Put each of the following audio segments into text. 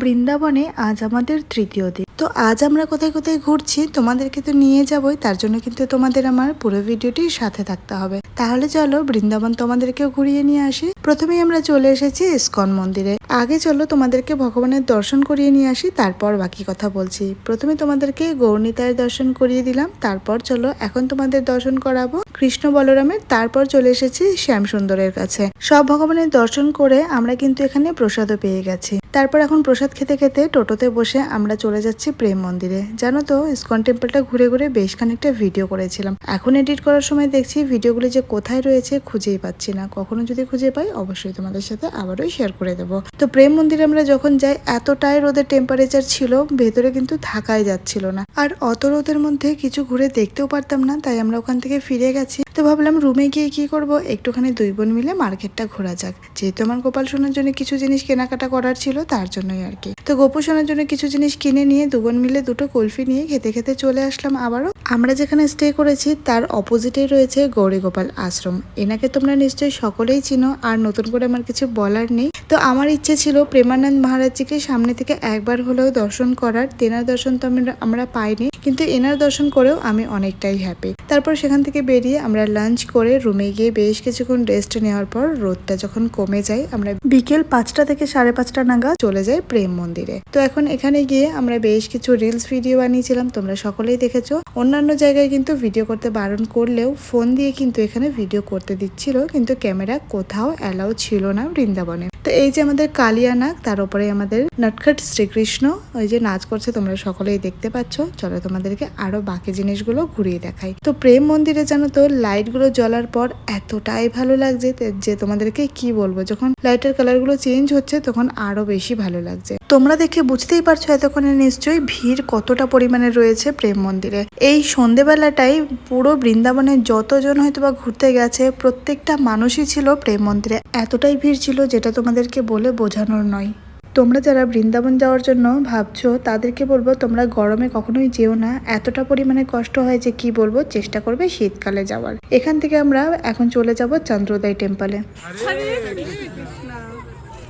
বৃন্দাবনে আজ আমাদের তৃতীয় দিন। তো আজ আমরা কোথায় কোথায় ঘুরছি তোমাদেরকে তো নিয়ে যাবই, তার জন্য কিন্তু তোমাদের আমার পুরো ভিডিওটির সাথে থাকতে হবে। তাহলে চলো বৃন্দাবন তোমাদেরকেও ঘুরিয়ে নিয়ে আসি। প্রথমেই আমরা চলে এসেছি ইস্কন মন্দিরে। আগে চলো তোমাদেরকে ভগবানের দর্শন করিয়ে নিয়ে আসি, তারপর বাকি কথা বলছি। প্রথমে তোমাদেরকে গৌরনিতায়ের দর্শন করিয়ে দিলাম, তারপর চলো এখন তোমাদের দর্শন করাবো কৃষ্ণ বলরামের। তারপর চলে এসেছি শ্যাম সুন্দরের কাছে। সব ভগবানের দর্শন করে আমরা কিন্তু এখানে প্রসাদও পেয়ে গেছি। তারপর এখন প্রসাদ খেতে খেতে টোটোতে বসে আমরা চলে যাচ্ছি প্রেম মন্দিরে। জানো তো ইস্কন টেম্পলটা ঘুরে ঘুরে বেশ খানিকটা ভিডিও করেছিলাম। এখন এডিট করার সময় দেখছি ভিডিওগুলি যে কোথায় রয়েছে খুঁজেই পাচ্ছি না। কখনো যদি খুঁজে পাই অবশ্যই তোমাদের সাথে আবারও শেয়ার করে দেবো। তো প্রেম মন্দিরে আমরা যখন যাই এতটাই রোদের টেম্পারেচার ছিল, ভেতরে কিন্তু থাকাই যাচ্ছিল না। আর অত রোদের মধ্যে কিছু ঘুরে দেখতেও পারতাম না, তাই আমরা ওখান থেকে ফিরে গেছি। তো ভাবলাম রুমে গিয়ে কি করব, একটুখানি দুই বোন মিলে মার্কেটটা ঘোরা যাক। যেহেতু আমার গোপাল সোনার জন্য কিছু জিনিস কেনাকাটা করার ছিল, তার জন্যই আর কি। তো গোপু সোনার জন্য কিছু জিনিস কিনে নিয়ে দু বোন মিলে দুটো কুলফি নিয়ে খেতে খেতে চলে আসলাম আবারও। আমরা যেখানে স্টে করেছি তার অপোজিটেই রয়েছে গৌরী গোপাল আশ্রম। এনাকে তোমরা নিশ্চয়ই সকলেই চিনো, আর নতুন করে আমার কিছু বলার নেই। তো আমার ইচ্ছে ছিল প্রেমানন্দ মহারাজজিকে সামনে থেকে একবার হলেও দর্শন করার। তেনার দর্শন তো আমরা পাইনি, কিন্তু এনার দর্শন করেও আমি অনেকটাই হ্যাপি। তারপর সেখান থেকে বেরিয়ে আমরা লাঞ্চ করে রুমে গিয়ে বেশ কিছুক্ষণ রেস্ট নেওয়ার পর রোদটা যখন কমে যায় আমরা বিকেল 5টা থেকে 5:30 নাগাদ চলে যাই প্রেম মন্দিরে। তো এখন এখানে গিয়ে আমরা বেশ কিছু রিলস ভিডিও বানিয়েছিলাম, তোমরা সকলেই দেখেছো। অন্যান্য জায়গায় কিন্তু ভিডিও করতে বারণ করলেও ফোন দিয়ে কিন্তু এখানে ভিডিও করতে দিচ্ছিল, কিন্তু ক্যামেরা কোথাও অ্যালাউ ছিল না বৃন্দাবনে। তো এই যে আমাদের কালিয়ানাগ, তার উপরে আমাদের নটখট শ্রীকৃষ্ণ ওই যে নাচ করছে, তোমরা সকলেই দেখতে পাচ্ছ। চলো তোমাদেরকে আরো বাকি জিনিসগুলো ঘুরিয়ে দেখাই। তো প্রেম মন্দিরে জানো তো লাইট গুলো জ্বলার পর এতটাই ভালো লাগছে যে তোমাদেরকে কি বলবো, যখন লাইটের কালার গুলো চেঞ্জ হচ্ছে তখন আরো বেশি ভালো লাগছে। তোমরা দেখে বুঝতেই পারছো এতক্ষণে নিশ্চয়ই ভিড় কতটা পরিমাণে রয়েছে প্রেম মন্দিরে। এই সন্ধেবেলাটাই পুরো বৃন্দাবনে যতজন হয়তো বা ঘুরতে গেছে প্রত্যেকটা মানুষই ছিল প্রেম মন্দিরে। এতটাই ভিড় ছিল যেটা তোমাদেরকে বলে বোঝানোর নয়। তোমরা যারা বৃন্দাবন যাওয়ার জন্য ভাবছো তাদেরকে বলবো তোমরা গরমে কখনোই যেও না, এতটা পরিমাণে কষ্ট হয় যে কি বলবো। চেষ্টা করবে শীতকালে যাওয়ার। এখান থেকে আমরা এখন চলে যাব চন্দ্রোদয় টেম্পলে।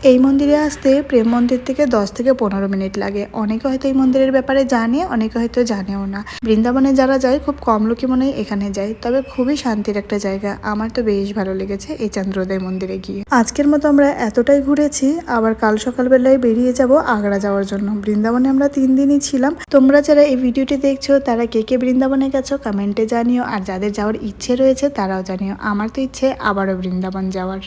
এই মন্দিরে আসতে প্রেম মন্দির থেকে 10 থেকে 15 মিনিট লাগে। অনেকে হয়তো এই মন্দিরের ব্যাপারে জানে, অনেকে হয়তো জানেও না। বৃন্দাবনে যারা যায় খুব কম লোকই মনে হয় এখানে যায়, তবে খুবই শান্তির একটা জায়গা। আমার তো বেশ ভালো লেগেছে এই চন্দ্রোদয় মন্দিরে গিয়ে। আজকের মতো আমরা এতটাই ঘুরেছি, আবার কাল সকালবেলায় বেরিয়ে যাব আগ্রা যাওয়ার জন্য। বৃন্দাবনে আমরা 3 দিনই ছিলাম। তোমরা যারা এই ভিডিওটি দেখছো তারা কে কে বৃন্দাবনে গেছো কমেন্টে জানিও, আর যাদের যাওয়ার ইচ্ছে রয়েছে তারাও জানিও। আমার তো ইচ্ছে আবারও বৃন্দাবন যাওয়ার।